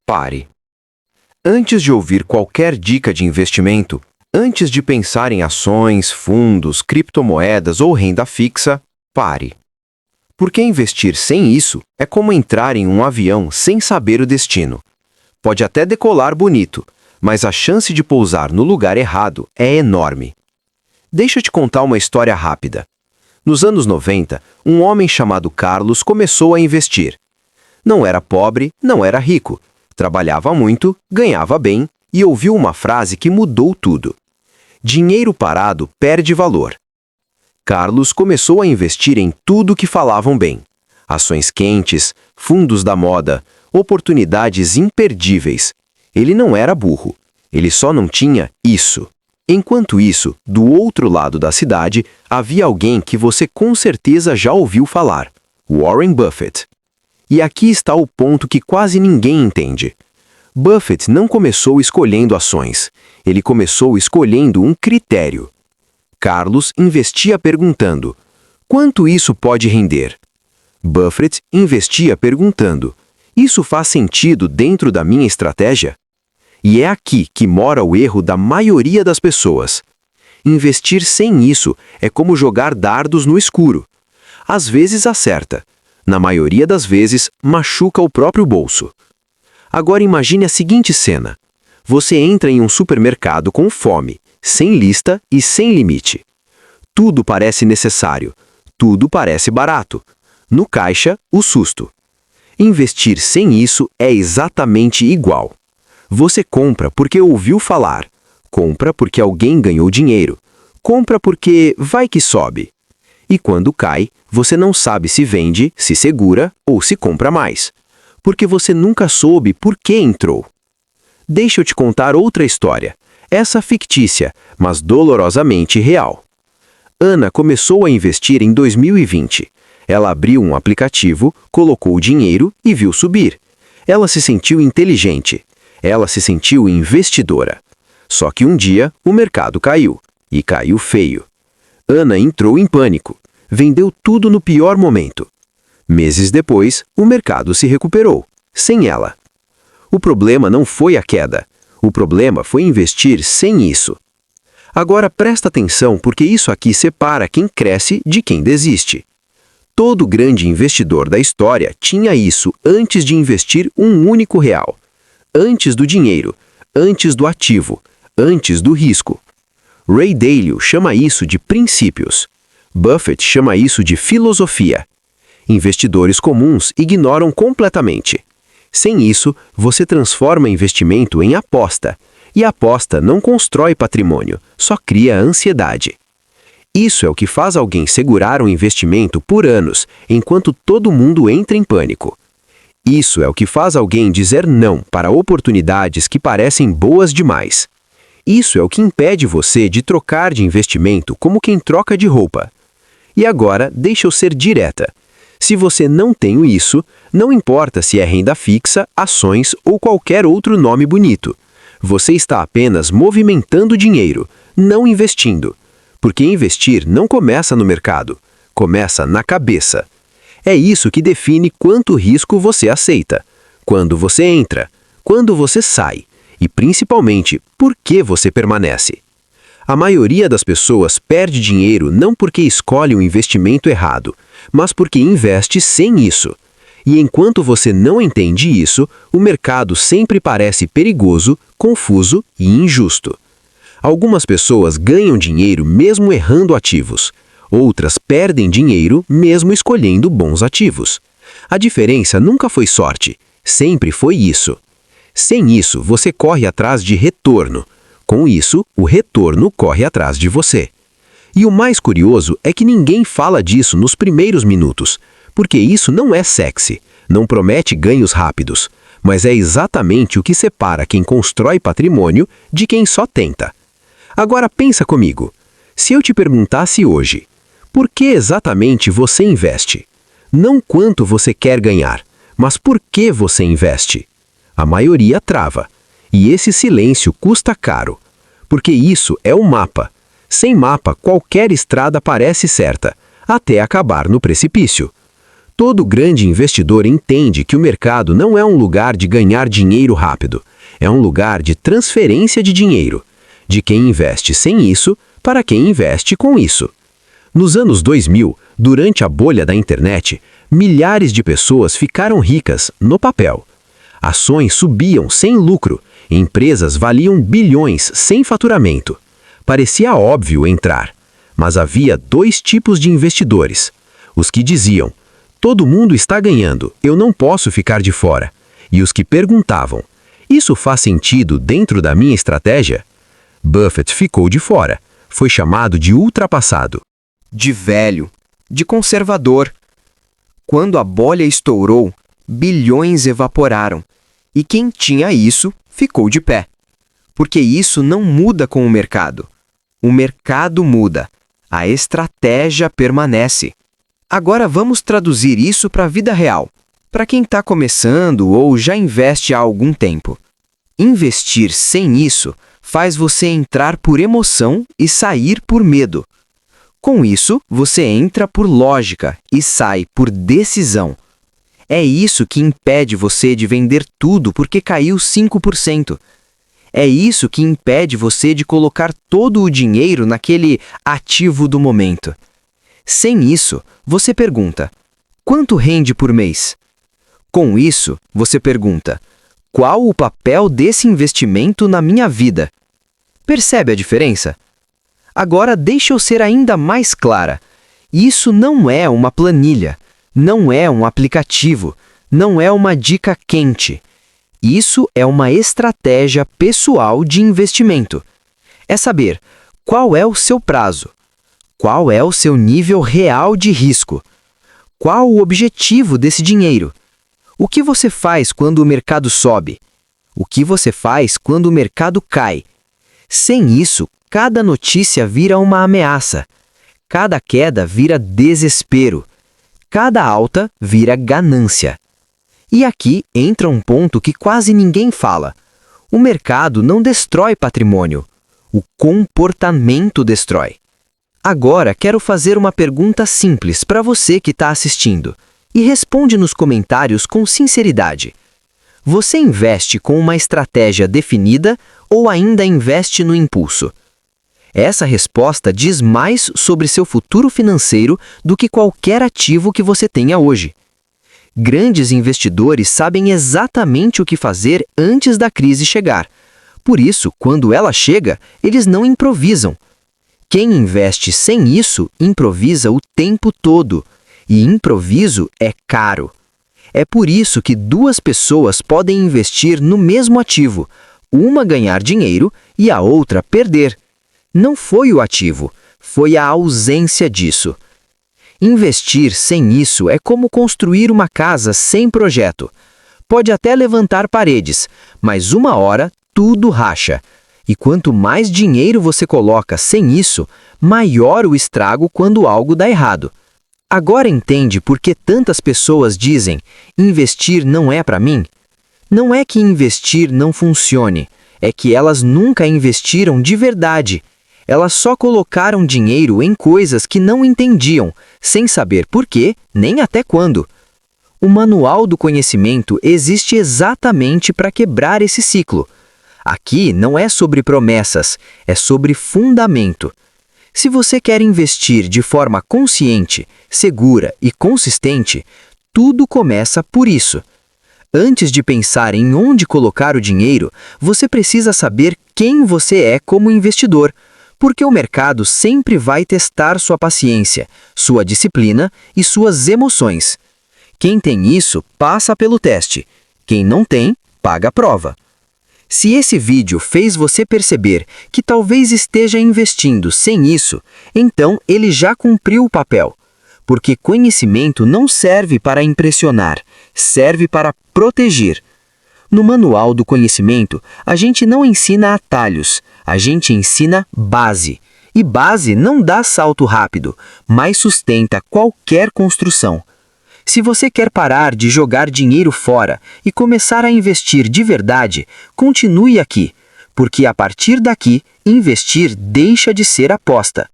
Pare. Antes de ouvir qualquer dica de investimento, antes de pensar em ações, fundos, criptomoedas ou renda fixa, pare. Porque investir sem isso é como entrar em um avião sem saber o destino. Pode até decolar bonito, mas a chance de pousar no lugar errado é enorme. Deixa eu te contar uma história rápida. Nos anos 90, um homem chamado Carlos começou a investir. Não era pobre, não era rico. Trabalhava muito, ganhava bem e ouviu uma frase que mudou tudo. Dinheiro parado perde valor. Carlos começou a investir em tudo que falavam bem. Ações quentes, fundos da moda, oportunidades imperdíveis. Ele não era burro. Ele só não tinha isso. Enquanto isso, do outro lado da cidade, havia alguém que você com certeza já ouviu falar: Warren Buffett. E aqui está o ponto que quase ninguém entende. Buffett não começou escolhendo ações. Ele começou escolhendo um critério. Carlos investia perguntando: quanto isso pode render? Buffett investia perguntando: isso faz sentido dentro da minha estratégia? E é aqui que mora o erro da maioria das pessoas. Investir sem isso é como jogar dardos no escuro. Às vezes acerta. Na maioria das vezes, machuca o próprio bolso. Agora imagine a seguinte cena. Você entra em um supermercado com fome, sem lista e sem limite. Tudo parece necessário. Tudo parece barato. No caixa, o susto. Investir sem isso é exatamente igual. Você compra porque ouviu falar. Compra porque alguém ganhou dinheiro. Compra porque vai que sobe. E quando cai, você não sabe se vende, se segura ou se compra mais. Porque você nunca soube por que entrou. Deixa eu te contar outra história. Essa fictícia, mas dolorosamente real. Ana começou a investir em 2020. Ela abriu um aplicativo, colocou o dinheiro e viu subir. Ela se sentiu inteligente. Ela se sentiu investidora. Só que um dia o mercado caiu. E caiu feio. Ana entrou em pânico. Vendeu tudo no pior momento. Meses depois, o mercado se recuperou, sem ela. O problema não foi a queda. O problema foi investir sem isso. Agora presta atenção porque isso aqui separa quem cresce de quem desiste. Todo grande investidor da história tinha isso antes de investir um único real. Antes do dinheiro, antes do ativo, antes do risco. Ray Dalio chama isso de princípios. Buffett chama isso de filosofia. Investidores comuns ignoram completamente. Sem isso, você transforma investimento em aposta. E a aposta não constrói patrimônio, só cria ansiedade. Isso é o que faz alguém segurar um investimento por anos, enquanto todo mundo entra em pânico. Isso é o que faz alguém dizer não para oportunidades que parecem boas demais. Isso é o que impede você de trocar de investimento como quem troca de roupa. E agora, deixa eu ser direta. Se você não tem isso, não importa se é renda fixa, ações ou qualquer outro nome bonito. Você está apenas movimentando dinheiro, não investindo. Porque investir não começa no mercado, começa na cabeça. É isso que define quanto risco você aceita, quando você entra, quando você sai e, principalmente, por que você permanece. A maioria das pessoas perde dinheiro não porque escolhe o investimento errado, mas porque investe sem isso. E enquanto você não entende isso, o mercado sempre parece perigoso, confuso e injusto. Algumas pessoas ganham dinheiro mesmo errando ativos. Outras perdem dinheiro mesmo escolhendo bons ativos. A diferença nunca foi sorte, sempre foi isso. Sem isso, você corre atrás de retorno. Com isso, o retorno corre atrás de você. E o mais curioso é que ninguém fala disso nos primeiros minutos, porque isso não é sexy, não promete ganhos rápidos, mas é exatamente o que separa quem constrói patrimônio de quem só tenta. Agora pensa comigo, se eu te perguntasse hoje, por que exatamente você investe? Não quanto você quer ganhar, mas por que você investe? A maioria trava. E esse silêncio custa caro, porque isso é um mapa. Sem mapa, qualquer estrada parece certa, até acabar no precipício. Todo grande investidor entende que o mercado não é um lugar de ganhar dinheiro rápido. É um lugar de transferência de dinheiro. De quem investe sem isso para quem investe com isso. Nos anos 2000, durante a bolha da internet, milhares de pessoas ficaram ricas no papel. Ações subiam sem lucro, empresas valiam bilhões sem faturamento. Parecia óbvio entrar, mas havia dois tipos de investidores. Os que diziam, todo mundo está ganhando, eu não posso ficar de fora. E os que perguntavam, isso faz sentido dentro da minha estratégia? Buffett ficou de fora, foi chamado de ultrapassado. De velho, de conservador. Quando a bolha estourou, bilhões evaporaram. E quem tinha isso ficou de pé. Porque isso não muda com o mercado. O mercado muda. A estratégia permanece. Agora vamos traduzir isso para a vida real. Para quem está começando ou já investe há algum tempo. Investir sem isso faz você entrar por emoção e sair por medo. Com isso, você entra por lógica e sai por decisão. É isso que impede você de vender tudo porque caiu 5%. É isso que impede você de colocar todo o dinheiro naquele ativo do momento. Sem isso, você pergunta, quanto rende por mês? Com isso, você pergunta, qual o papel desse investimento na minha vida? Percebe a diferença? Agora deixa eu ser ainda mais clara. Isso não é uma planilha, não é um aplicativo, não é uma dica quente. Isso é uma estratégia pessoal de investimento. É saber qual é o seu prazo, qual é o seu nível real de risco, qual o objetivo desse dinheiro, o que você faz quando o mercado sobe, o que você faz quando o mercado cai. Sem isso, cada notícia vira uma ameaça, cada queda vira desespero, cada alta vira ganância. E aqui entra um ponto que quase ninguém fala. O mercado não destrói patrimônio, o comportamento destrói. Agora quero fazer uma pergunta simples para você que está assistindo e responde nos comentários com sinceridade. Você investe com uma estratégia definida ou ainda investe no impulso? Essa resposta diz mais sobre seu futuro financeiro do que qualquer ativo que você tenha hoje. Grandes investidores sabem exatamente o que fazer antes da crise chegar. Por isso, quando ela chega, eles não improvisam. Quem investe sem isso, improvisa o tempo todo. E improviso é caro. É por isso que duas pessoas podem investir no mesmo ativo, uma ganhar dinheiro e a outra perder. Não foi o ativo, foi a ausência disso. Investir sem isso é como construir uma casa sem projeto. Pode até levantar paredes, mas uma hora tudo racha. E quanto mais dinheiro você coloca sem isso, maior o estrago quando algo dá errado. Agora entende por que tantas pessoas dizem, investir não é para mim? Não é que investir não funcione, é que elas nunca investiram de verdade. Elas só colocaram dinheiro em coisas que não entendiam, sem saber por quê, nem até quando. O manual do conhecimento existe exatamente para quebrar esse ciclo. Aqui não é sobre promessas, é sobre fundamento. Se você quer investir de forma consciente, segura e consistente, tudo começa por isso. Antes de pensar em onde colocar o dinheiro, você precisa saber quem você é como investidor, porque o mercado sempre vai testar sua paciência, sua disciplina e suas emoções. Quem tem isso, passa pelo teste. Quem não tem, paga a prova. Se esse vídeo fez você perceber que talvez esteja investindo sem isso, então ele já cumpriu o papel. Porque conhecimento não serve para impressionar, serve para proteger. No manual do conhecimento, a gente não ensina atalhos, a gente ensina base. E base não dá salto rápido, mas sustenta qualquer construção. Se você quer parar de jogar dinheiro fora e começar a investir de verdade, continue aqui, porque a partir daqui, investir deixa de ser aposta.